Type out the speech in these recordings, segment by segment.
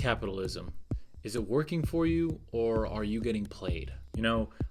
Capitalism. Is it working for you, or are you getting played?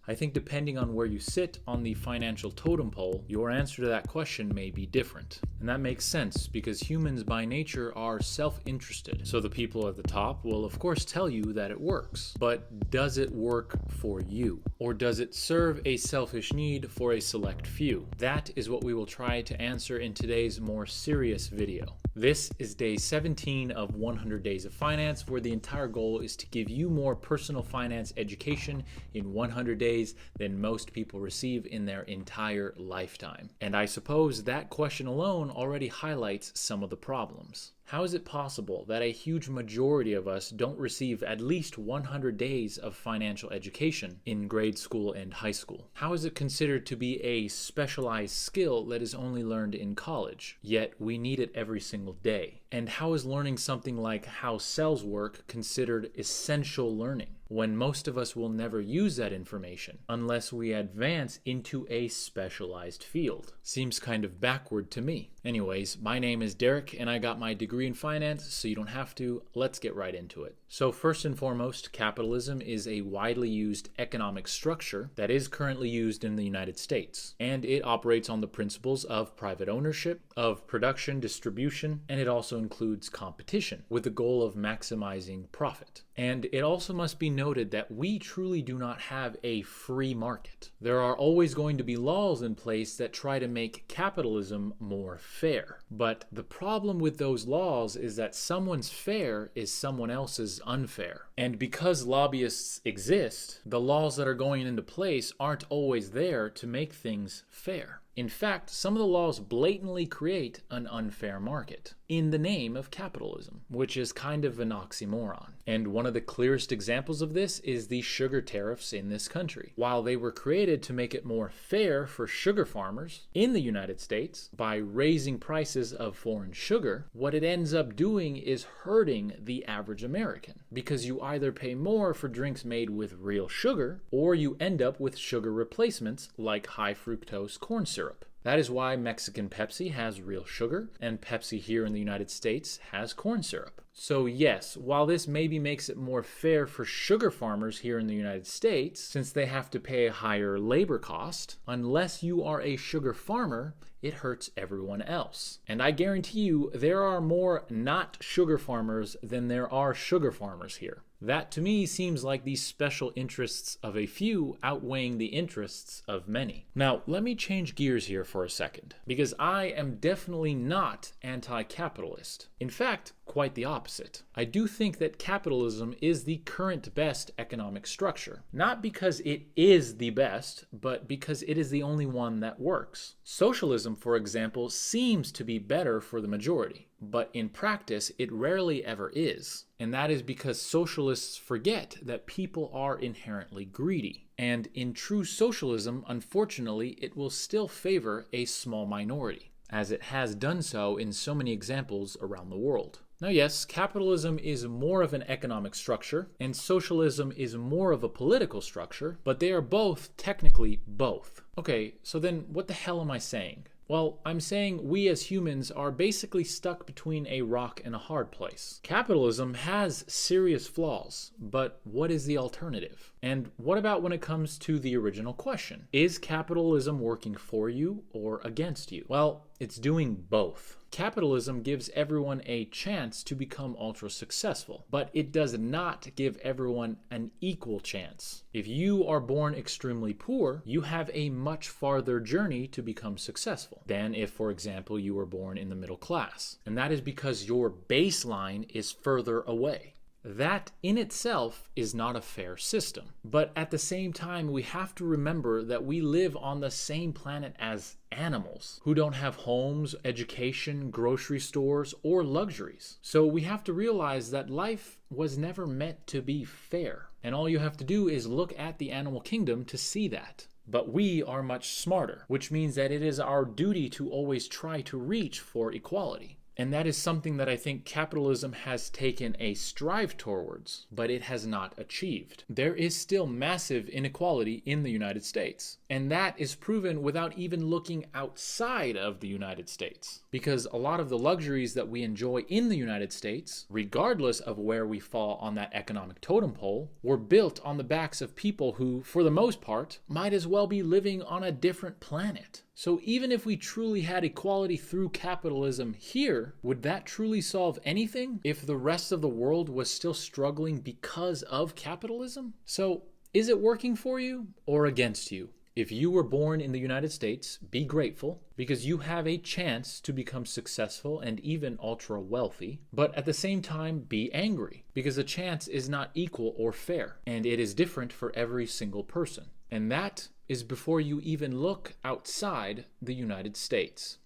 I think depending on where you sit on the financial totem pole, your answer to that question may be different. And that makes sense because humans by nature are self-interested. So the people at the top will of course tell you that it works. But does it work for you? Or does it serve a selfish need for a select few? That is what we will try to answer in today's more serious video. This is day 17 of 100 Days of Finance, where the entire goal is to give you more personal finance education in 100 days than most people receive in their entire lifetime. And I suppose that question alone already highlights some of the problems. How is it possible that a huge majority of us don't receive at least 100 days of financial education in grade school and high school? How is it considered to be a specialized skill that is only learned in college, yet we need it every single day? And how is learning something like how cells work considered essential learning, when most of us will never use that information unless we advance into a specialized field? Seems kind of backward to me. Anyways, my name is Derek and I got my degree in finance, so you don't have to. Let's get right into it. So first and foremost, capitalism is a widely used economic structure that is currently used in the United States. And it operates on the principles of private ownership, of production, distribution, and it also includes competition with the goal of maximizing profit. And it also must be noted that we truly do not have a free market. There are always going to be laws in place that try to make capitalism more fair. But the problem with those laws is that someone's fair is someone else's unfair. And because lobbyists exist, the laws that are going into place aren't always there to make things fair. In fact, some of the laws blatantly create an unfair market in the name of capitalism, which is kind of an oxymoron. And one of the clearest examples of this is the sugar tariffs in this country. While they were created to make it more fair for sugar farmers in the United States by raising prices of foreign sugar, what it ends up doing is hurting the average American, because you either pay more for drinks made with real sugar, or you end up with sugar replacements like high fructose corn syrup. That is why Mexican Pepsi has real sugar, and Pepsi here in the United States has corn syrup. So yes, while this maybe makes it more fair for sugar farmers here in the United States, since they have to pay a higher labor cost, unless you are a sugar farmer, it hurts everyone else. And I guarantee you, there are more not sugar farmers than there are sugar farmers here. That to me seems like the special interests of a few outweighing the interests of many. Now, let me change gears here for a second, because I am definitely not anti-capitalist. In fact, quite the opposite. I do think that capitalism is the current best economic structure. Not because it is the best, but because it is the only one that works. Socialism, for example, seems to be better for the majority, but in practice, it rarely ever is. And that is because socialists forget that people are inherently greedy. And in true socialism, unfortunately, it will still favor a small minority, as it has done so in so many examples around the world. Now yes, capitalism is more of an economic structure, and socialism is more of a political structure, but they are both technically both. Okay, so then what the hell am I saying? Well, I'm saying we as humans are basically stuck between a rock and a hard place. Capitalism has serious flaws, but what is the alternative? And what about when it comes to the original question? Is capitalism working for you or against you? Well, it's doing both. Capitalism gives everyone a chance to become ultra successful, but it does not give everyone an equal chance. If you are born extremely poor, you have a much farther journey to become successful than if, for example, you were born in the middle class. And that is because your baseline is further away. That in itself is not a fair system. But at the same time, we have to remember that we live on the same planet as animals who don't have homes, education, grocery stores, or luxuries. So we have to realize that life was never meant to be fair. And all you have to do is look at the animal kingdom to see that. But we are much smarter, which means that it is our duty to always try to reach for equality. And that is something that I think capitalism has taken a strive towards, but it has not achieved. There is still massive inequality in the United States. And that is proven without even looking outside of the United States. Because a lot of the luxuries that we enjoy in the United States, regardless of where we fall on that economic totem pole, were built on the backs of people who, for the most part, might as well be living on a different planet. So even if we truly had equality through capitalism here, would that truly solve anything if the rest of the world was still struggling because of capitalism? So is it working for you or against you? If you were born in the United States, be grateful because you have a chance to become successful and even ultra wealthy. But at the same time, be angry because the chance is not equal or fair, and it is different for every single person. And that is before you even look outside the United States.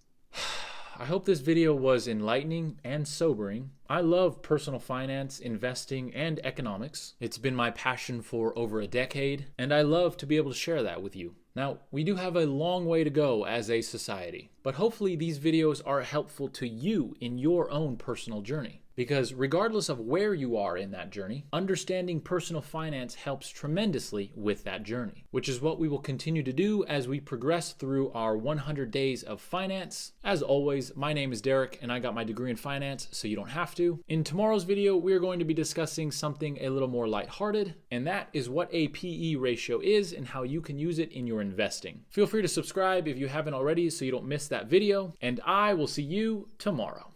I hope this video was enlightening and sobering. I love personal finance, investing, and economics. It's been my passion for over a decade, and I love to be able to share that with you. Now, we do have a long way to go as a society, but hopefully these videos are helpful to you in your own personal journey. Because regardless of where you are in that journey, understanding personal finance helps tremendously with that journey, which is what we will continue to do as we progress through our 100 days of finance. As always, my name is Derek and I got my degree in finance, so you don't have to. In tomorrow's video, we are going to be discussing something a little more lighthearted, and that is what a PE ratio is and how you can use it in your investing. Feel free to subscribe if you haven't already so you don't miss that video, and I will see you tomorrow.